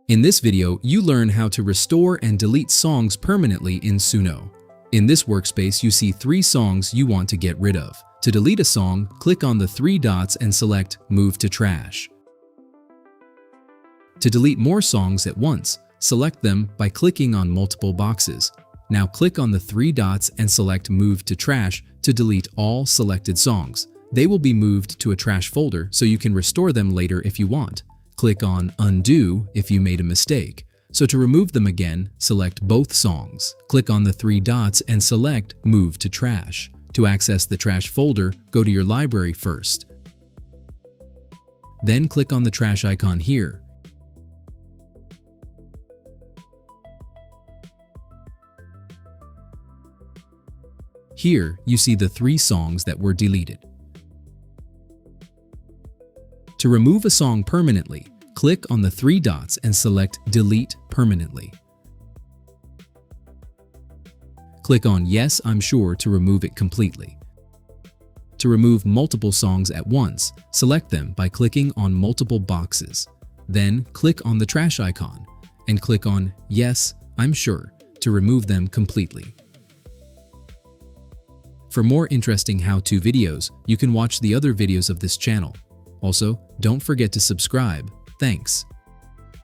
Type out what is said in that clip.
In this video, you learn how to restore and delete songs permanently in Suno. In this workspace, you see 3 songs you want to get rid of. To delete a song, click on the 3 dots and select Move to Trash. To delete more songs at once, select them by clicking on multiple boxes. Now click on the 3 dots and select Move to Trash to delete all selected songs. They will be moved to a trash folder so you can restore them later if you want. Click on Undo if you made a mistake. So to remove them again, select both songs. Click on the 3 dots and select Move to Trash. To access the trash folder, go to your library first. Then click on the trash icon here. Here, you see the 3 songs that were deleted. To remove a song permanently, click on the 3 dots and select Delete Permanently. Click on Yes, I'm sure to remove it completely. To remove multiple songs at once, select them by clicking on multiple boxes. Then click on the trash icon and click on Yes, I'm sure to remove them completely. For more interesting how-to videos, you can watch the other videos of this channel. Also, don't forget to subscribe. Thanks.